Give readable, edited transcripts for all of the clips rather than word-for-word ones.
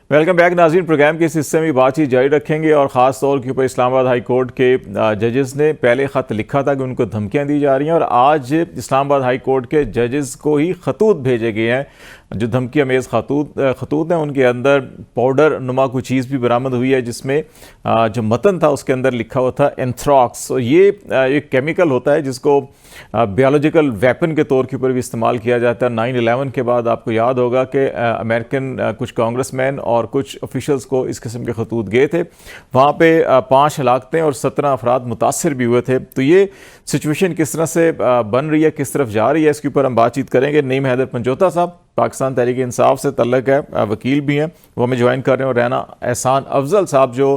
Welcome back नाज़रीन। Programme के इस हिस्से में बातचीत जारी रखेंगे और ख़ास तौर के ऊपर इस्लामाबाद हाई कोर्ट के जजेस ने पहले ख़त लिखा था कि उनको धमकियां दी जा रही हैं और आज इस्लामाबाद हाई कोर्ट के जजेस को ही खतूत भेजे गए हैं। जो धमकी अमेज़ खतूत हैं उनके अंदर पाउडर नुमा कोई चीज़ भी बरामद हुई है जिसमें जो मतन था उसके अंदर लिखा हुआ था एंथ्रॉक्स। ये एक केमिकल होता है जिसको बायोलॉजिकल वेपन के तौर के ऊपर भी इस्तेमाल किया जाता है। 9/11 के बाद आपको याद होगा कि अमेरिकन कुछ कांग्रेसमैन और कुछ ऑफिशल्स को इस किस्म के खतूत गए थे। वहाँ पे 5 हलाकतें और 17 अफराद मुतासर भी हुए थे। तो ये सिचुएशन किस तरह से बन रही है, किस तरफ जा रही है, इसके ऊपर हम बातचीत करेंगे। नईम हैदर पंजोता साहब पाकिस्तान तहरीक इंसाफ से तल्लक है, वकील भी हैं, वो हमें ज्वाइन कर रहे हैं। और रैना एहसान अफजल साहब जो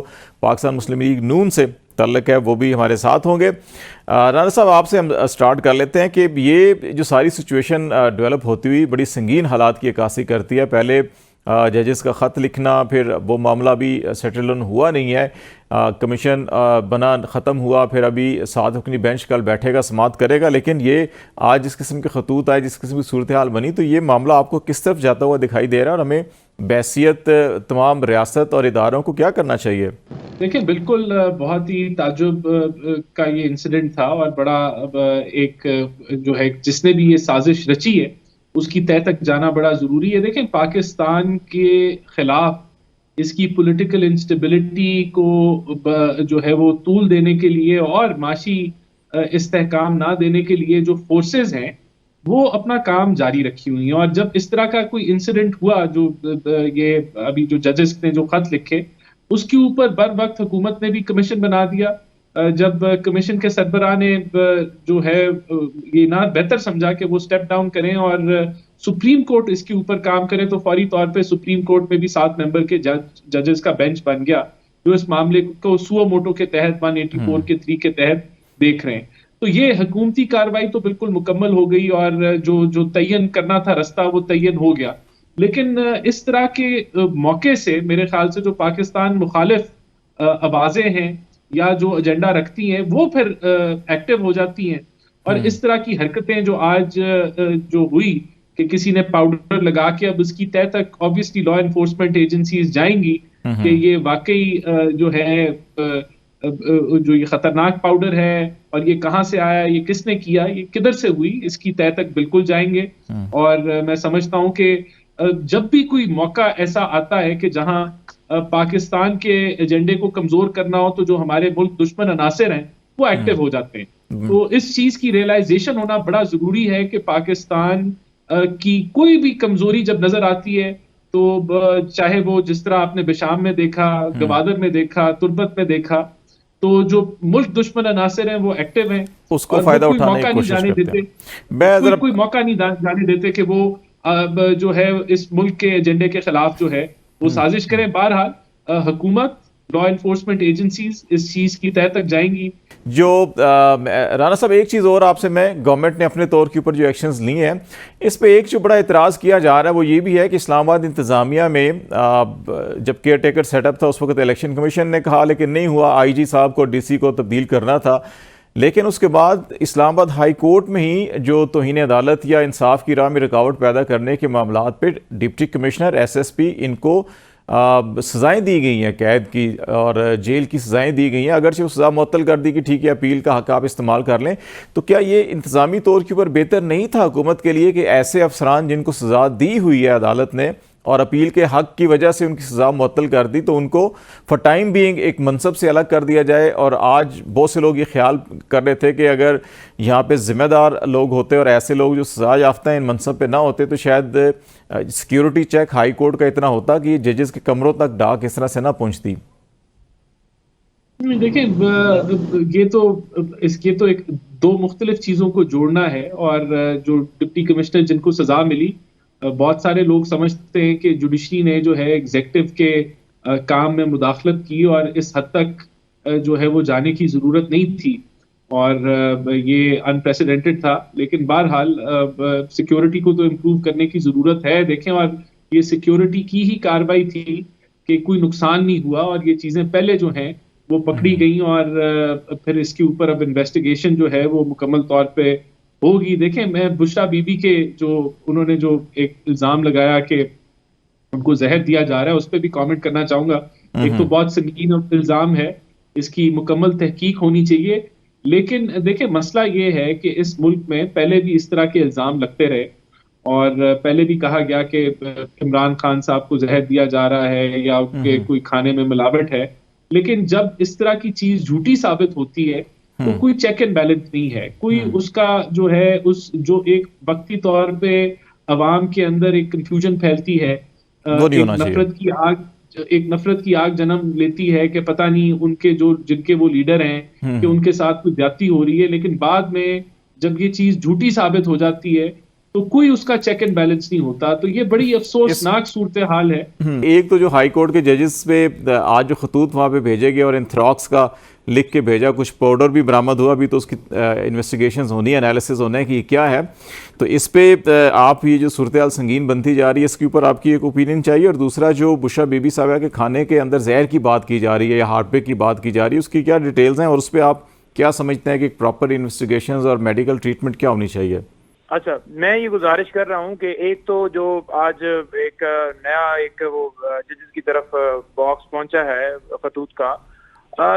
पाकिस्तान मुस्लिम लीग नून से तल्लक है वो भी हमारे साथ होंगे। राना साहब आपसे हम स्टार्ट कर लेते हैं कि ये जो सारी सिचुएशन डेवलप होती हुई बड़ी संगीन हालात की अक्कासी करती है। पहले जजेस का ख़त लिखना, फिर वो मामला भी सेटल हुआ नहीं है, कमीशन बना ख़त्म हुआ, फिर अभी साथ अपनी बेंच कल बैठेगा, समाअत करेगा। लेकिन ये आज जिस किस्म के खतूत आए, जिस किस्म की सूरत हाल बनी, तो ये मामला आपको किस तरफ जाता हुआ दिखाई दे रहा है और हमें बैसियत तमाम रियासत और इदारों को क्या करना चाहिए? देखिए, बिल्कुल बहुत ही ताज्जुब का ये इंसिडेंट था और बड़ा एक जो है जिसने भी ये साजिश रची है उसकी तह तक जाना बड़ा जरूरी है। देखें, पाकिस्तान के खिलाफ इसकी पॉलिटिकल इंस्टेबिलिटी को जो है वो तूल देने के लिए और माशी इस्तेहकाम ना देने के लिए जो फोर्सेस हैं वो अपना काम जारी रखी हुई हैं। और जब इस तरह का कोई इंसिडेंट हुआ, जो ये अभी जो जजेस ने जो खत लिखे उसके ऊपर बर वक्त हुकूमत ने भी कमीशन बना दिया। जब कमीशन के सरबराह ने जो है ये ना बेहतर समझा कि वो स्टेप डाउन करें और सुप्रीम कोर्ट इसके ऊपर काम करे, तो फौरी तौर पे सुप्रीम कोर्ट में भी 7 मेंबर के जजेस का बेंच बन गया जो इस मामले को सुओ मोटो के तहत 184 के 3 के तहत देख रहे हैं। तो ये हुकूमती कार्रवाई तो बिल्कुल मुकम्मल हो गई और जो जो तयन करना था रास्ता वो तयन हो गया। लेकिन इस तरह के मौके से मेरे ख्याल से जो पाकिस्तान मुखालिफ आवाजें हैं या जो एजेंडा रखती हैं वो फिर एक्टिव हो जाती हैं। और इस तरह की हरकतें जो आज जो हुई कि किसी ने पाउडर लगा के, अब उसकी तय तक ऑब्वियसली लॉ एनफोर्समेंट एजेंसीज जाएंगी कि ये वाकई जो है जो ये खतरनाक पाउडर है और ये कहाँ से आया, ये किसने किया, ये किधर से हुई, इसकी तय तक बिल्कुल जाएंगे। और मैं समझता हूं कि जब भी कोई मौका ऐसा आता है कि जहां पाकिस्तान के एजेंडे को कमजोर करना हो तो जो हमारे मुल्क दुश्मन अनासिर हैं वो एक्टिव हो जाते हैं। तो इस चीज की रियलाइजेशन होना बड़ा जरूरी है कि पाकिस्तान की कोई भी कमजोरी जब नजर आती है तो चाहे वो जिस तरह आपने बिशाम में देखा, गवादर में देखा, तुर्बत में देखा, तो जो मुल्क दुश्मन अनासिर हैं वो एक्टिव हैं उसको और वो फायदा कोई उठाने की मौका नहीं कोशिश जाने करते देते, हैं। मैं जरा कोई मौका नहीं जाने देते कि वो अब जो है इस मुल्क के एजेंडे के खिलाफ जो है वो साजिश करें। बहरहाल हुकूमत, लॉ एनफोर्समेंट एजेंसीज इस चीज की तह तक जाएंगी। जो राना साहब, एक चीज़ और आपसे, मैं गवर्नमेंट ने अपने तौर के ऊपर जो एक्शंस लिए हैं इस पे एक जो बड़ा इतराज़ किया जा रहा है वो ये भी है कि इस्लामाबाद इंतज़ामिया में जब केयर टेकर सेटअप था उस वक्त इलेक्शन कमीशन ने कहा लेकिन नहीं हुआ, आईजी साहब को डीसी को तब्दील करना था। लेकिन उसके बाद इस्लामाबाद हाई कोर्ट में ही जो तौहीन अदालत या इंसाफ की राह में रुकावट पैदा करने के मामलों पर डिप्टी कमिश्नर एसएसपी इनको सज़ाएँ दी गई हैं, कैद की और जेल की सज़ाएँ दी गई हैं। अगरचे वो सज़ा मुअत्तल कर दी कि ठीक है अपील का हक़ आप इस्तेमाल कर लें, तो क्या ये इंतज़ामी तौर के ऊपर बेहतर नहीं था हुकूमत के लिए कि ऐसे अफसरान जिनको सज़ा दी हुई है अदालत ने और अपील के हक़ की वजह से उनकी सज़ा मुअत्तल कर दी तो उनको फॉर टाइम बीइंग एक मनसब से अलग कर दिया जाए? और आज बहुत से लोग ये ख्याल कर रहे थे कि अगर यहाँ पे ज़िम्मेदार लोग होते और ऐसे लोग जो सज़ा याफ्ता हैं इन मनसब पे ना होते तो शायद सिक्योरिटी चेक हाई कोर्ट का इतना होता कि जजेस के कमरों तक डाक इस तरह से ना पहुँचती। देखिए, ये तो इसके तो एक दो मुख्तलिफ चीजों को जोड़ना है। और जो डिप्टी कमिश्नर जिनको सजा मिली, बहुत सारे लोग समझते हैं कि जुडिशरी ने जो है एग्जेक्टिव के काम में मुदाखलत की और इस हद तक जो है वो जाने की जरूरत नहीं थी और ये अनप्रेसिडेंटेड था। लेकिन बहरहाल सिक्योरिटी को तो इम्प्रूव करने की जरूरत है। देखें, और ये सिक्योरिटी की ही कार्रवाई थी कि कोई नुकसान नहीं हुआ और ये चीजें पहले जो हैं वो पकड़ी गई और फिर इसके ऊपर अब इन्वेस्टिगेशन जो है वो मुकम्मल तौर पे होगी। देखें, मैं बुशरा बीबी के जो उन्होंने जो एक इल्जाम लगाया कि उनको जहर दिया जा रहा है, उस पर भी कमेंट करना चाहूंगा। एक तो बहुत संगीन इल्जाम है, इसकी मुकम्मल तहकीक होनी चाहिए। लेकिन देखिए, मसला ये है कि इस मुल्क में पहले भी इस तरह के इल्जाम लगते रहे, और पहले भी कहा गया कि इमरान खान साहब को जहर दिया जा रहा है या उनके कोई खाने में मिलावट है। लेकिन जब इस तरह की चीज झूठी साबित होती है तो कोई चेक एंड बैलेंस नहीं है, कोई उसका जो है, उस जो एक वक्ती तौर पे अवाम के अंदर एक कंफ्यूजन फैलती है, वो नहीं एक होना चाहिए। नफरत की आग जन्म लेती है कि पता नहीं उनके जो जिनके वो लीडर हैं कि उनके साथ कोई ज्यादती हो रही है। लेकिन बाद में जब ये चीज झूठी साबित हो जाती है तो कोई उसका चेक एंड बैलेंस नहीं होता। तो ये बड़ी इस अफसोसनाक सूरत हाल है। एक तो जो हाई कोर्ट के जजेस पे आज जो खतूत वहाँ पे भेजे गए और एंथ्रॉक्स का लिख के भेजा, कुछ पाउडर भी बरामद हुआ, अभी तो उसकी इन्वेस्टिगेशंस होनी है, एनालिसिस होना है कि ये क्या है। तो इस पे आप ये जो सूरत हाल संगीन बनती जा रही है, इसके ऊपर आपकी एक ओपिनियन चाहिए। और दूसरा, जो बुशरा बीबी साहबा के खाने के अंदर जहर की बात की जा रही है या हार्टबेक की बात की जा रही है, उसकी क्या डिटेल्स हैं और उस पर आप क्या समझते हैं कि प्रॉपर इन्वेस्टिगेशंस और मेडिकल ट्रीटमेंट क्या होनी चाहिए? अच्छा, मैं ये गुजारिश कर रहा हूँ कि एक तो जो आज एक नया एक वो जजेस की तरफ बॉक्स पहुंचा है खतूत का,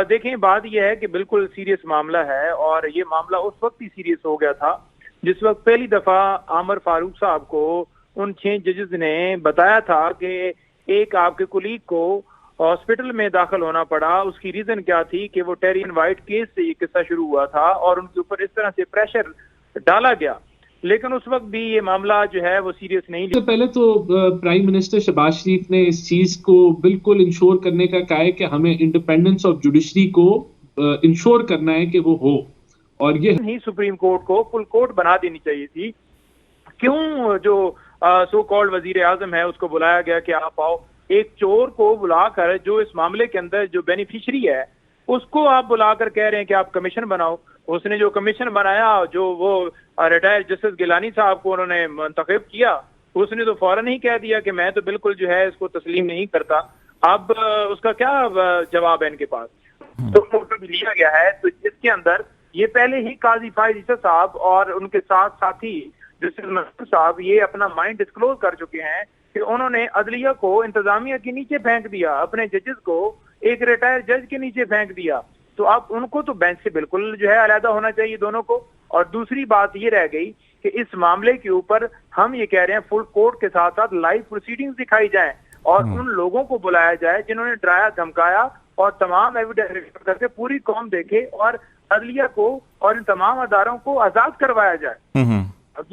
देखें बात यह है कि बिल्कुल सीरियस मामला है, और ये मामला उस वक्त ही सीरियस हो गया था जिस वक्त पहली दफा आमर फारूक साहब को उन 6 जजेस ने बताया था कि एक आपके कुलीग को हॉस्पिटल में दाखिल होना पड़ा। उसकी रीजन क्या थी कि वो टेरियन वाइट केस से ये किस्सा शुरू हुआ था और उनके ऊपर इस तरह से प्रेशर डाला गया। लेकिन उस वक्त भी ये मामला जो है वो सीरियस नहीं लिया। पहले तो प्राइम मिनिस्टर शहबाज शरीफ ने इस चीज को बिल्कुल इंश्योर करने का कहा है कि हमें इंडिपेंडेंस ऑफ जुडिशरी को इंश्योर करना है कि वो हो, और ये ही सुप्रीम कोर्ट को फुल कोर्ट बना देनी चाहिए थी। क्यों जो सो कॉल्ड वजीर आजम है उसको बुलाया गया कि आप आओ? एक चोर को बुलाकर, जो इस मामले के अंदर जो बेनिफिशरी है उसको आप बुलाकर कह रहे हैं कि आप कमीशन बनाओ। उसने जो कमीशन बनाया, जो वो रिटायर्ड जस्टिस गिलानी साहब को उन्होंने मुंतखब किया, उसने तो फौरन ही कह दिया कि मैं तो बिल्कुल जो है इसको तस्लीम नहीं करता। अब उसका क्या जवाब है इनके पास? तो फोटो भी लिया गया है, तो इसके अंदर ये पहले ही काजी फाइज ईसा साहब और उनके साथ साथी जस्टिस मंसूर साहब ये अपना माइंड डिस्क्लोज कर चुके हैं कि उन्होंने अदलिया को इंतजामिया के नीचे फेंक दिया, अपने जजेस को एक रिटायर्ड जज के नीचे फेंक दिया। तो अब उनको तो बेंच से बिल्कुल जो है अलहदा होना चाहिए दोनों को। और दूसरी बात ये रह गई कि इस मामले के ऊपर हम ये कह रहे हैं फुल कोर्ट के साथ साथ लाइव प्रोसीडिंग्स दिखाई जाए और उन लोगों को बुलाया जाए जिन्होंने डराया धमकाया, और तमाम एविडेंस करके पूरी कौम देखे और अदलिया को और इन तमाम अदारों को आजाद करवाया जाए। और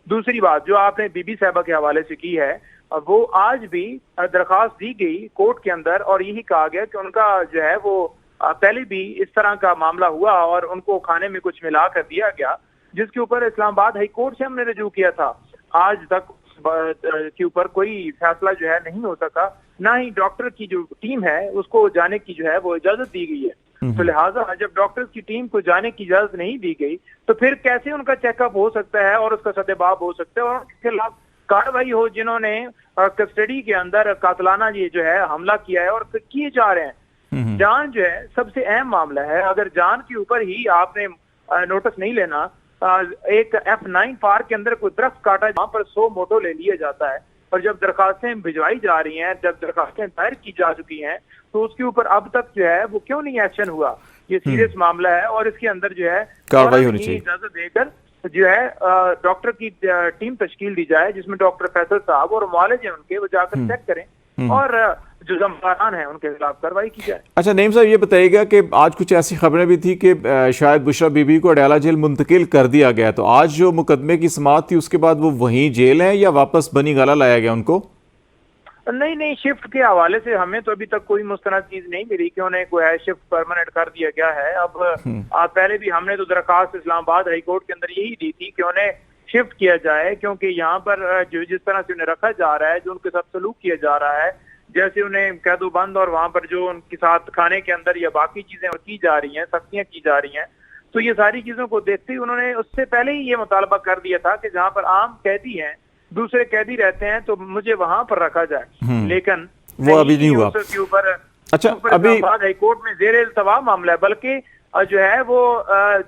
दूसरी बात जो आपने बीबी साहबा के हवाले से की है, वो आज भी दरखास्त दी गई कोर्ट के अंदर और यही कहा गया कि उनका जो है वो पहले भी इस तरह का मामला हुआ और उनको खाने में कुछ मिला कर दिया गया, जिसके ऊपर इस्लामाबाद हाई कोर्ट से हमने रजू किया था। आज तक के ऊपर कोई फैसला जो है नहीं हो सका, ना ही डॉक्टर की जो टीम है उसको जाने की जो है वो इजाजत दी गई है। तो लिहाजा जब डॉक्टर्स की टीम को जाने की इजाजत नहीं दी गई तो फिर कैसे उनका चेकअप हो सकता है और उसका सदेबाब हो सकता है और उनके खिलाफ कार्रवाई हो जिन्होंने कस्टडी के अंदर कातलाना ये जो है हमला किया है और किए जा रहे हैं। जान जो है सबसे अहम मामला है। अगर जान के ऊपर ही आपने नोटिस नहीं लेना, एक F9 पार्क के अंदर कोई दरख्त काटा, वहां पर 100 मोटो ले लिया जाता है, और जब दरखास्तें भिजवाई जा रही हैं, जब दरखास्तें दायर की जा चुकी हैं, तो उसके ऊपर अब तक जो है वो क्यों नहीं एक्शन हुआ? ये सीरियस मामला है और इसके अंदर जो है कार्रवाई होनी चाहिए। इजाजत देकर जो है डॉक्टर की टीम तश्कील दी जाए जिसमें डॉक्टर फैसल साहब और मुआलिज हैं उनके, वो जाकर चेक करें और जो ज़िम्मेदारान हैं उनके खिलाफ कार्रवाई की जाए। अच्छा नईम साहब, ये बताइएगा कि आज कुछ ऐसी खबरें भी थी कि शायद बुशरा बीबी को अडयाला जेल मुंतकिल कर दिया गया, तो आज जो मुकदमे की समाअत थी उसके बाद वो वहीं जेल है या वापस बनी गाला लाया गया उनको? नहीं, शिफ्ट के हवाले से हमें तो अभी तक कोई मुस्तनद चीज नहीं मिली कि उन्हें कोई है शिफ्ट परमानेंट कर दिया गया है। अब पहले भी हमने तो दरखास्त इस्लामाबाद हाई कोर्ट के अंदर यही दी थी कि उन्हें शिफ्ट किया जाए, क्योंकि यहाँ पर जो जिस तरह से उन्हें रखा जा रहा है, जो उनके साथ सलूक किया जा रहा है, जैसे उन्हें कैदोबंद और वहां पर जो उनके साथ खाने के अंदर या बाकी चीजें की जा रही हैं, सख्तियां की जा रही हैं, तो ये सारी चीजों को देखते ही उन्होंने उससे पहले ही ये मुतालबा कर दिया था कि जहाँ पर आम कैदी हैं, दूसरे कैदी रहते हैं, तो मुझे वहां पर रखा जाए। लेकिन वो अभी नहीं हुआ के ऊपर। अच्छा, अभी हाई कोर्ट में जेर इल्तवा मामला है, बल्कि जो है वो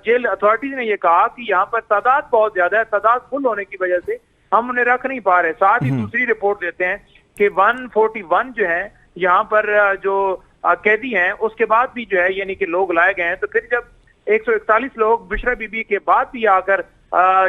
जेल अथॉरिटीज ने ये कहा कि यहाँ पर तादाद बहुत ज्यादा है, तादाद फुल होने की वजह से हम उन्हें रख नहीं पा रहे। साथ ही दूसरी रिपोर्ट देते हैं कि 141 जो है यहाँ पर जो कैदी हैं उसके बाद भी जो है यानी कि लोग लाए गए हैं। तो फिर जब 141 लोग बुशरा बीबी के बाद भी आकर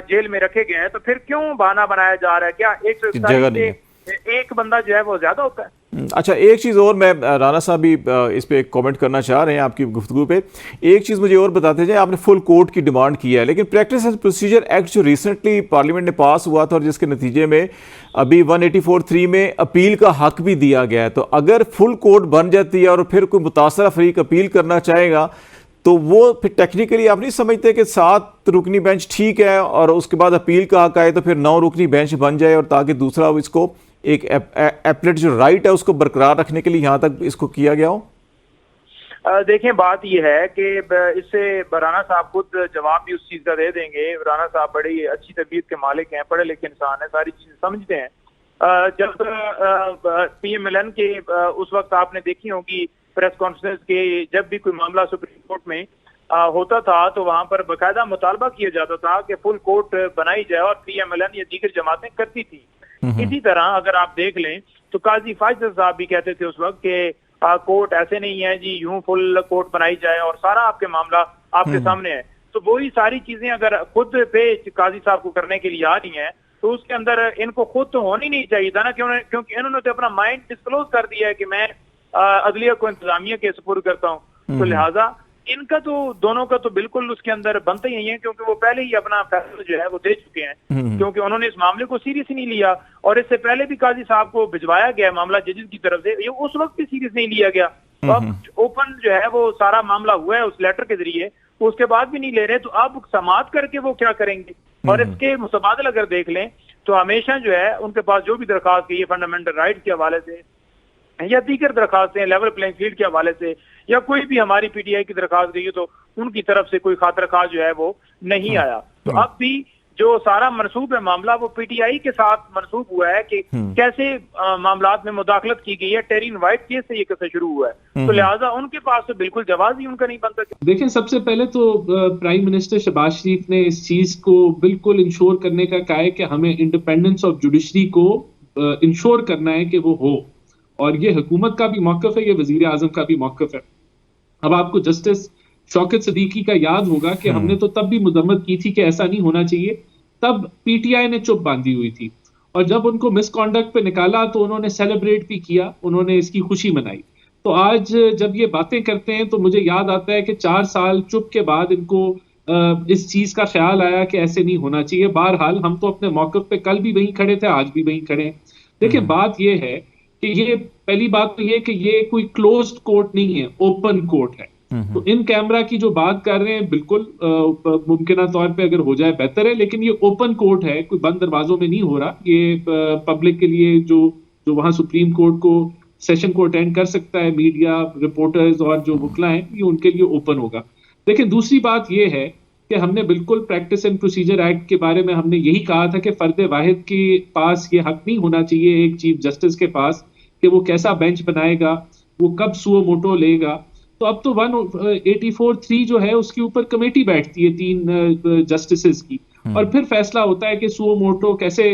जेल में रखे गए हैं तो फिर क्यों बहाना बनाया जा रहा है? क्या 141 से एक बंदा जो है वो ज्यादा होता है? अच्छा, एक चीज़ और, मैं राना साहब भी इस पे एक कमेंट करना चाह रहे हैं आपकी गुफ्तगू पे। एक चीज़ मुझे और बताते जाए, आपने फुल कोर्ट की डिमांड की है, लेकिन प्रैक्टिस एंड प्रोसीजर एक्ट जो रिसेंटली पार्लियामेंट ने पास हुआ था और जिसके नतीजे में अभी 184(3) में अपील का हक भी दिया गया है, तो अगर फुल कोर्ट बन जाती है और फिर कोई मुतासरा फरीक अपील करना चाहेगा तो वो फिर टेक्निकली आप नहीं समझते कि 7 रुकनी बेंच ठीक है और उसके बाद अपील का हक आए तो फिर 9 रुकनी बेंच बन जाए, और ताकि दूसरा इसको एक एपलेट जो राइट है उसको बरकरार रखने के लिए यहां तक इसको किया गया हो? देखें, बात यह है कि इससे राना साहब खुद जवाब भी उस चीज का दे देंगे। राना साहब बड़ी अच्छी तबीयत के मालिक हैं, पढ़े लिखे इंसान है, सारी चीजें समझते हैं। जब PMLN के उस वक्त आपने देखी होगी प्रेस कॉन्फ्रेंस के, जब भी कोई मामला सुप्रीम कोर्ट में होता था तो वहां पर बाकायदा मुतालबा किया जाता था कि फुल कोर्ट बनाई जाए और PMLN या दीगर जमातें करती थी। इसी तरह अगर आप देख लें तो काजी फाजिल साहब भी कहते थे उस वक्त कि कोर्ट ऐसे नहीं है जी, यूं फुल कोर्ट बनाई जाए और सारा आपके मामला आपके सामने है। तो वही सारी चीजें अगर खुद पे काजी साहब को करने के लिए आ रही हैं तो उसके अंदर इनको खुद तो होनी नहीं चाहिए था ना, क्योंकि इन्होंने तो अपना माइंड डिस्क्लोज कर दिया है कि मैं अदलिया को इंतजामिया के सुपुर्द करता हूँ। तो लिहाजा इनका तो दोनों का तो बिल्कुल उसके अंदर बनता ही है, क्योंकि वो पहले ही अपना फैसला जो है वो दे चुके हैं, क्योंकि उन्होंने इस मामले को सीरियस ही नहीं लिया। और इससे पहले भी काजी साहब को भिजवाया गया मामला जजेस की तरफ से, ये उस वक्त भी सीरियस नहीं लिया गया। तो अब ओपन जो है वो सारा मामला हुआ है उस लेटर के जरिए, तो उसके बाद भी नहीं ले रहे, तो अब समाअत करके वो क्या करेंगे? और इसके मुतबादल अगर देख लें तो हमेशा जो है उनके पास जो भी दरखास्त की है फंडामेंटल राइट के हवाले से या दीगर दरखास्तें लेवल प्लेइंग फील्ड के हवाले से या कोई भी हमारी PTI की दरखास्त गई है तो उनकी तरफ से कोई खातरखा जो है वो नहीं आया। तो अब भी जो सारा मनसूब है मामला वो PTI के साथ मनसूब हुआ है कि कैसे मामलात में मुदाखलत की गई है। टेरिन वाइट केस से ये कैसे शुरू हुआ है, तो लिहाजा उनके पास तो बिल्कुल जवाब ही उनका नहीं बनता। देखें, सबसे पहले तो प्राइम मिनिस्टर शहबाज शरीफ ने इस चीज को बिल्कुल इंश्योर करने का कहा है कि हमें इंडिपेंडेंस ऑफ जुडिशरी को इंश्योर करना है कि वो हो, और ये हुकूमत का भी मौक़िफ़ है, ये वजीर आजम का भी मौक़िफ़ है। अब आपको जस्टिस शौकत सदीकी का याद होगा कि हमने तो तब भी मुज़म्मत की थी कि ऐसा नहीं होना चाहिए, तब PTI ने चुप बांधी हुई थी, और जब उनको मिसकॉन्डक्ट पे निकाला तो उन्होंने सेलिब्रेट भी किया, उन्होंने इसकी खुशी मनाई। तो आज जब ये बातें करते हैं तो मुझे याद आता है कि 4 साल चुप के बाद इनको इस चीज का ख्याल आया कि ऐसे नहीं होना चाहिए। बहरहाल हम तो अपने मौक़िफ़ पे कल भी वहीं खड़े थे, आज भी वहीं खड़े हैं। देखिए, बात ये है कि ये पहली बात तो ये कि ये कोई क्लोज्ड कोर्ट नहीं है, ओपन कोर्ट है। तो इन कैमरा की जो बात कर रहे हैं बिल्कुल मुमकिन तौर पे अगर हो जाए बेहतर है, लेकिन ये ओपन कोर्ट है, कोई बंद दरवाजों में नहीं हो रहा। ये पब्लिक के लिए जो वहां सुप्रीम कोर्ट को सेशन को अटेंड कर सकता है, मीडिया रिपोर्टर्स और जो वकला हैं, ये उनके लिए ओपन होगा। लेकिन दूसरी बात ये है कि हमने बिल्कुल प्रैक्टिस एंड प्रोसीजर एक्ट के बारे में हमने यही कहा था कि फर्द वाहिद के पास ये हक नहीं होना चाहिए एक चीफ जस्टिस के पास कि वो कैसा बेंच बनाएगा, वो कब सुओ मोटो लेगा। तो अब तो 184(3) जो है उसके ऊपर कमेटी बैठती है 3 जस्टिसेस की, और फिर फैसला होता है कि सुओ मोटो कैसे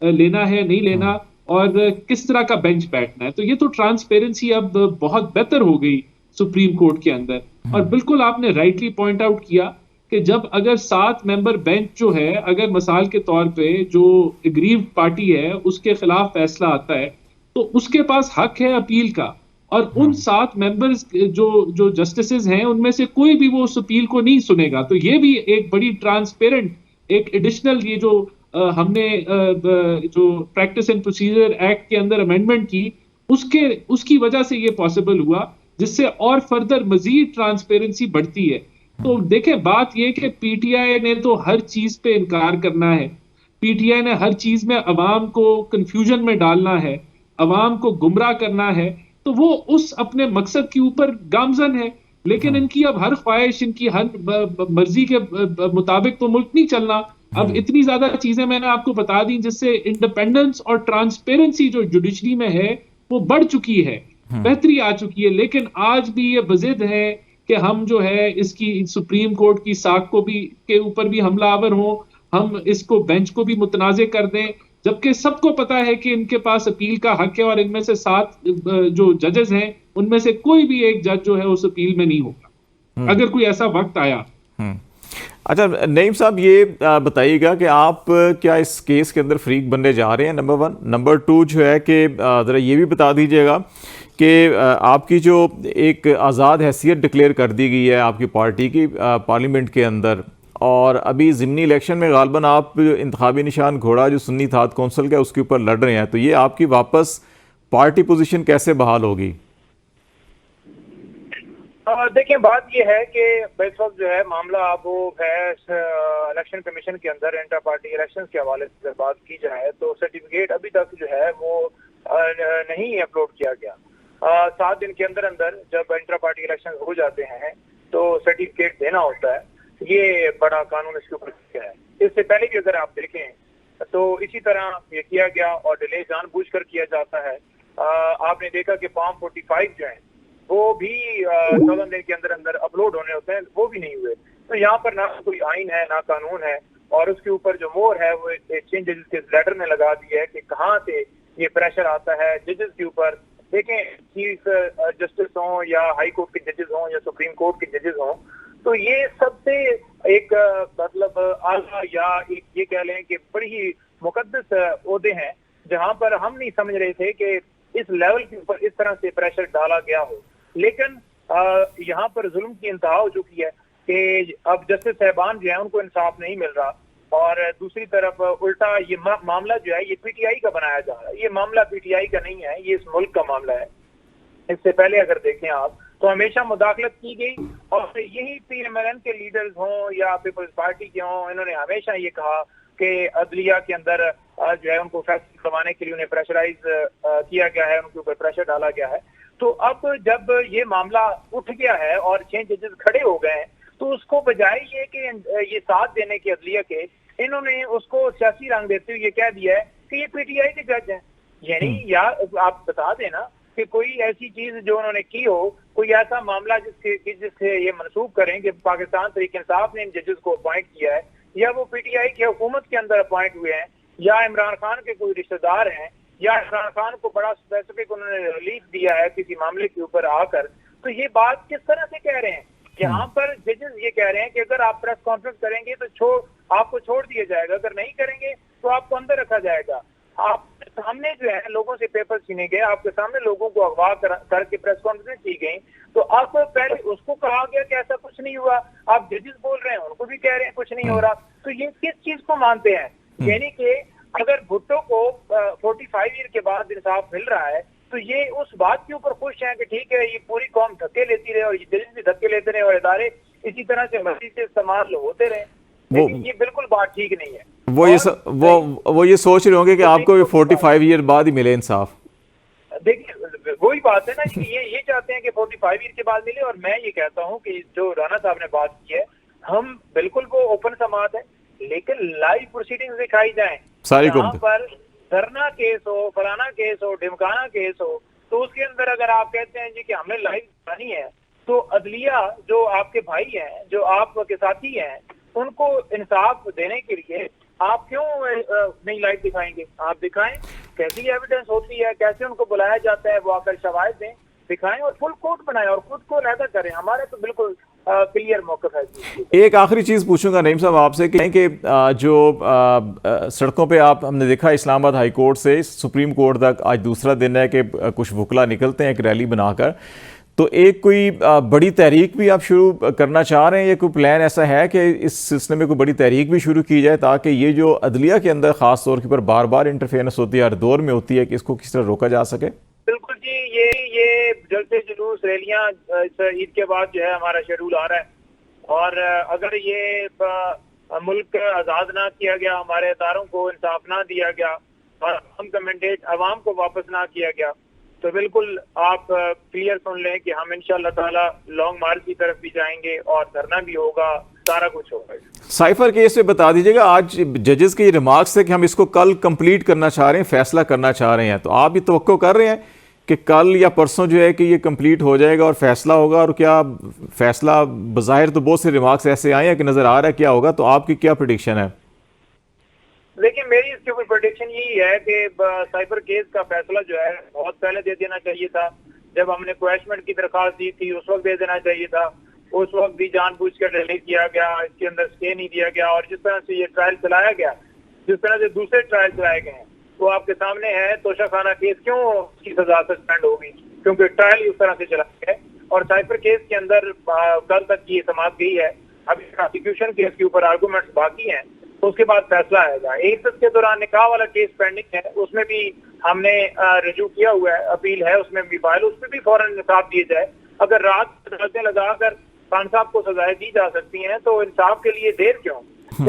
लेना है, नहीं लेना, और किस तरह का बेंच बैठना है। तो ये तो ट्रांसपेरेंसी अब बहुत बेहतर हो गई सुप्रीम कोर्ट के अंदर। और बिल्कुल आपने राइटली पॉइंट आउट किया कि जब अगर 7 मेंबर बेंच जो है, अगर मिसाल के तौर पे जो एग्रीव्ड पार्टी है उसके खिलाफ फैसला आता है तो उसके पास हक है अपील का, और उन 7 मेंबर्स जो जस्टिसेस हैं उनमें से कोई भी वो उस अपील को नहीं सुनेगा। तो ये भी एक बड़ी ट्रांसपेरेंट एक एडिशनल ये जो हमने जो प्रैक्टिस एंड प्रोसीजर एक्ट के अंदर अमेंडमेंट की उसकी वजह से ये पॉसिबल हुआ, जिससे और फर्दर मजीद ट्रांसपेरेंसी बढ़ती है। तो देखें, बात ये कि PTI ने तो हर चीज पे इनकार करना है, PTI ने हर चीज में अवाम को कंफ्यूजन में डालना है, अवाम को गुमराह करना है, तो वो उस अपने मकसद के ऊपर गामजन है। लेकिन इनकी अब हर ख्वाहिश, इनकी हर मर्जी के मुताबिक तो मुल्क नहीं चलना। अब इतनी ज्यादा चीजें मैंने आपको बता दी जिससे इंडिपेंडेंस और ट्रांसपेरेंसी जो जुडिशरी में है वो बढ़ चुकी है, बेहतरी आ चुकी है। लेकिन आज भी ये बजिद है कि हम जो है इसकी सुप्रीम कोर्ट की साख को भी के ऊपर भी हमलावर हों, हम इसको बेंच को भी मुतनाज़े कर दें, जबकि सबको पता है कि इनके पास अपील का हक है और इनमें से 7 जो जजेस हैं उनमें से कोई भी एक जज जो है उस अपील में नहीं होगा अगर कोई ऐसा वक्त आया। अच्छा नईम साहब, ये बताइएगा कि आप क्या इस केस के अंदर फ्रीक बनने जा रहे हैं, नंबर 1। नंबर 2 जो है कि ज़रा ये भी बता दीजिएगा कि आपकी जो एक आज़ाद हैसियत डिक्लेयर कर दी गई है आपकी पार्टी की पार्लियामेंट के अंदर, और अभी ज़िमनी इलेक्शन में गालबन आप इंतखाबी निशान घोड़ा जो सुन्नी थात कौंसिल का उसके ऊपर लड़ रहे हैं, तो ये आपकी वापस पार्टी पोजीशन कैसे बहाल होगी? देखिए, बात ये है कि इस वक्त जो है मामला अब वो है इलेक्शन कमीशन के अंदर इंटर पार्टी इलेक्शन के हवाले से बात की जाए तो सर्टिफिकेट अभी तक जो है वो नहीं अपलोड किया गया। 7 दिन के अंदर अंदर जब इंटर पार्टी इलेक्शन हो जाते हैं तो सर्टिफिकेट देना होता है, ये बड़ा कानून इसके ऊपर है। इससे पहले भी अगर आप देखें तो इसी तरह ये किया गया और डिले जानबूझकर किया जाता है। आपने देखा कि फॉर्म 45 जो है वो भी 14 दिन के अंदर अंदर अपलोड होने होते हैं, वो भी नहीं हुए। तो यहाँ पर ना कोई आइन है ना कानून है, और उसके ऊपर जो मोहर है वो चीफ जजेस के लेटर में लगा दी है कि कहाँ से ये प्रेशर आता है जजेस के ऊपर। देखें, चीफ जस्टिस हों या हाई कोर्ट के जजेस हों या सुप्रीम कोर्ट के जजेस हों, तो ये सबसे एक मतलब आला या एक ये कह लें कि बड़ी ही मुकद्दस ओहदे हैं जहाँ पर हम नहीं समझ रहे थे कि इस लेवल के ऊपर इस तरह से प्रेशर डाला गया हो। लेकिन यहाँ पर जुल्म की इंतहा हो चुकी है कि अब जस्टिस साहबान जो है उनको इंसाफ नहीं मिल रहा, और दूसरी तरफ उल्टा ये मामला जो है ये पीटीआई का बनाया जा रहा है। ये मामला पीटीआई का नहीं है, ये इस मुल्क का मामला है। इससे पहले अगर देखें आप तो हमेशा मुदाखलत की गई, और यही PMLN के लीडर्स हों या पीपल्स पार्टी के हों, इन्होंने हमेशा ये कहा कि अदलिया के अंदर जो है उनको फैसले करवाने के लिए उन्हें प्रेशराइज किया गया है, उनके ऊपर प्रेशर डाला गया है। तो अब जब ये मामला उठ गया है और 6 जजेस खड़े हो गए हैं, तो उसको बजाय ये कि ये साथ देने के अदलिया के, इन्होंने उसको सियासी रंग देते हुए ये कह दिया है कि ये पीटीआई के जज हैं। यानी या आप बता देना कि कोई ऐसी चीज जो उन्होंने की हो, कोई ऐसा मामला जिससे ये मनसूब करें कि पाकिस्तान तहरीक इंसाफ ने इन जजेस को अपॉइंट किया है, या वो पीटीआई की हुकूमत के अंदर अपॉइंट हुए हैं, या इमरान खान के कोई रिश्तेदार हैं, या इमरान खान को बड़ा स्पेसिफिक उन्होंने रिलीफ दिया है किसी मामले के ऊपर आकर। तो ये बात किस तरह से कह रहे हैं? यहाँ पर जजेस ये कह रहे हैं कि अगर आप प्रेस कॉन्फ्रेंस करेंगे तो आपको छोड़ दिया जाएगा, अगर नहीं करेंगे तो आपको अंदर रखा जाएगा। आप सामने जो है लोगों से पेपर छीने गए, आपके सामने लोगों को अगवा करके प्रेस कॉन्फ्रेंस की गई, तो आपको पहले उसको कहा गया कि ऐसा कुछ नहीं हुआ। आप जजेस बोल रहे हैं, उनको भी कह रहे हैं कुछ नहीं हो रहा। तो ये किस चीज को मानते हैं? यानी कि अगर भुट्टो को 45 ईयर के बाद इंसाफ मिल रहा है तो ये उस बात के ऊपर खुश हैं कि ठीक है, ये पूरी कौम धक्के लेती रहे और ये जजेस भी धक्के लेते रहे और इदारे इसी तरह से मर्जी से इस्तेमाल होते रहे। लेकिन ये बिल्कुल बात ठीक नहीं है। वो ये सोच रहे होंगे कि आपको 45 ईयर बाद ही मिले इंसाफ। देखिए, वही बात है ना कि ये चाहते हैं कि 45 ईयर के बाद मिले। और मैं ये कहता हूँ कि जो राना साहब ने बात की है, हम बिल्कुल वो ओपन समात है, लेकिन लाइव प्रोसीडिंग्स दिखाई जाए। यहाँ पर धरना केस हो, फलाना केस हो, ढिमकाना केस हो, तो उसके अंदर अगर आप कहते हैं जी कि हमें लाइव दिखानी है, तो अदलिया जो आपके भाई हैं, जो आपके साथी हैं, उनको इंसाफ देने के लिए आप क्यों नहीं लाइव दिखाएंगे? आप दिखाएं, कैसी एविडेंस होती है, कैसे उनको बुलाया जाता है, वो आकर शवाहिद दें, दिखाएं और फुल कोर्ट बनाएं और खुद को अलहदा करें। हमारे तो बिल्कुल क्लियर मौक़िफ़ है। एक आखिरी चीज़ पूछूंगा नईम साहब आपसे कि जो सड़कों पे आप हमने देखा इस्लामाबाद हाई कोर्ट से सुप्रीम कोर्ट तक आज दूसरा दिन है कि कुछ वकला निकलते हैं एक रैली बनाकर, तो एक कोई बड़ी तहरीक भी आप शुरू करना चाह रहे हैं? ये कोई प्लान ऐसा है कि इस सिलसिले में कोई बड़ी तहरीक भी शुरू की जाए ताकि ये जो अदलिया के अंदर ख़ास तौर के ऊपर बार बार इंटरफेरेंस होती है, हर दौर में होती है, कि इसको किस तरह रोका जा सके? बिल्कुल जी, ये जलसे जुलूस रैलियां ईद के बाद जो है हमारा शेड्यूल आ रहा है, और अगर ये मुल्क आज़ाद ना किया गया, हमारे इदारों को इंसाफ ना दिया गया और हम का मैंडेट अवाम को वापस ना किया गया, तो बिल्कुल आप क्लियर सुन लें कि हम इंशाअल्लाह ताला लॉन्ग मार्च की तरफ भी जाएंगे और धरना भी होगा, सारा कुछ होगा। साइफर केस में बता दीजिएगा, आज जजेस के ये रिमार्क्स थे कि हम इसको कल कंप्लीट करना चाह रहे हैं, फैसला करना चाह रहे हैं, तो आप ये तवक्को कर रहे हैं कि कल या परसों जो है कि ये कंप्लीट हो जाएगा और फैसला होगा? और क्या फैसला, बज़ाहिर तो बहुत से रिमार्क्स ऐसे आए हैं कि नज़र आ रहा है क्या होगा, तो आपकी क्या प्रेडिक्शन है? लेकिन मेरी इसके ऊपर प्रेडिक्शन यही है कि साइबर केस का फैसला जो है बहुत पहले दे देना चाहिए था। जब हमने क्वेश्चन की दरखास्त दी थी उस वक्त दे देना चाहिए था। उस वक्त भी जानबूझकर डिले किया गया, इसके अंदर स्टे नहीं दिया गया। और जिस तरह से ये ट्रायल चलाया गया, जिस तरह से दूसरे ट्रायल चलाए गए हैं, वो आपके सामने है। तोशा खाना केस क्यों उसकी सजा सस्पेंड होगी? क्योंकि ट्रायल ही उस तरह से चला गया है। और साइबर केस के अंदर कल तक की समाप्त गई है, अभी प्रोसिक्यूशन केस के ऊपर आर्गूमेंट्स बाकी हैं, तो उसके बाद फैसला आएगा। एक के दौरान निकाह वाला केस पेंडिंग है, उसमें भी हमने रजू किया हुआ है, अपील है उसमें भी फाइल, उसमें भी फौरन इंसाफ दिए जाए। अगर रात अदालतें लगाकर खान साहब को सजाएं दी जा सकती हैं तो इंसाफ के लिए देर क्यों?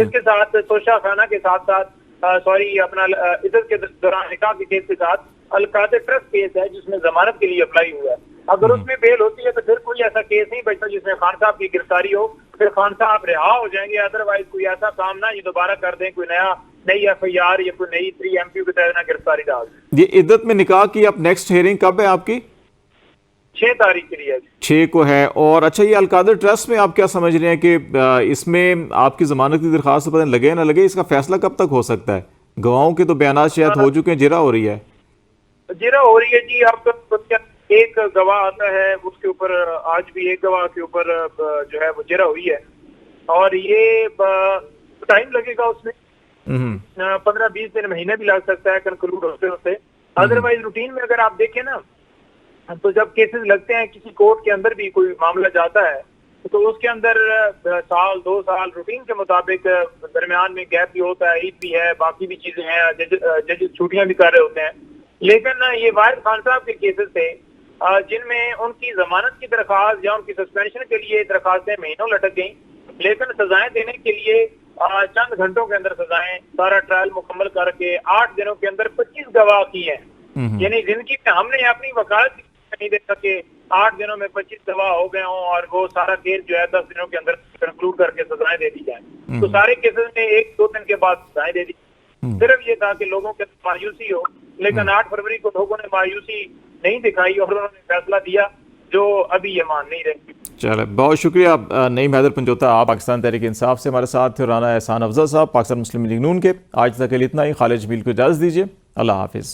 इसके साथ तोशा खाना के साथ साथ अपना इज्जत के दौरान निकाह के केस के साथ अलकादे ट्रस्ट केस है जिसमें जमानत के लिए अप्लाई हुआ है। अगर उसमें बेल होती है तो फिर कोई ऐसा केस नहीं बचता जिसमें खान साहब की गिरफ्तारी हो, फिर खान साहब रिहा हो जाएंगे। अदरवाइज कोई ऐसा काम ना ये दोबारा कर दें, कोई नई FIR या कोई नई 3 MPU के तहत ना गिरफ्तारी डाल दें। ये इद्दत में निकाह की अब नेक्स्ट हियरिंग कब है आपकी? 6 तारीख के लिए 6 को है। और अच्छा, ये अलकादर ट्रस्ट में आप क्या समझ रहे हैं कि इसमें आपकी जमानत की दरखास्त पता लगे ना लगे, इसका फैसला कब तक हो सकता है? गवाहों के तो बयान शायद हो चुके हैं, जिरा हो रही है जी। आप एक गवाह आता है उसके ऊपर, आज भी एक गवाह के ऊपर जो है वो जिरा हुई है और ये टाइम लगेगा उसमें, 15-20 दिन, महीने भी लग सकता है कंक्लूड होते होते। अदरवाइज रूटीन में अगर आप देखें ना, तो जब केसेस लगते हैं किसी कोर्ट के अंदर भी कोई मामला जाता है तो उसके अंदर साल 2 साल रूटीन के मुताबिक, दरमियान में गैप भी होता है, ईद भी है, बाकी भी चीजें हैं, जजेस छुट्टियां भी कर रहे होते हैं। लेकिन ये वाहिद खान साहब के केसेस थे जिनमें उनकी जमानत की दरखास्त या उनकी सस्पेंशन के लिए दरखास्तें महीनों लटक गई, लेकिन सजाएं देने के लिए चंद घंटों के अंदर सजाएं, सारा ट्रायल मुकम्मल करके 8 दिनों के अंदर 25 गवाह की हैं। यानी जिंदगी में हमने अपनी वकालत नहीं दे सके, 8 दिनों में 25 गवाह हो गए हों और वो सारा केस जो है 10 दिनों के अंदर कंक्लूड करके सजाएं दे दी जाए। तो सारे केसेस में 1-2 दिन के बाद सजाएं दे दी। सिर्फ ये था कि लोगों के मायूसी हो, लेकिन 8 फरवरी को लोगों ने मायूसी नहीं दिखाई और उन्होंने फैसला दिया जो अभी ये मान नहीं रहे। चलो, बहुत शुक्रिया नईम हैदर पंजोता, आप पाकिस्तान तहरीक इंसाफ से हमारे साथ थे। राना एहसान अफजल साहब पाकिस्तान मुस्लिम लीग नून के। आज तक के लिए इतना ही। खालिद जमील को इजाज़त दीजिए। अल्लाह हाफिज़।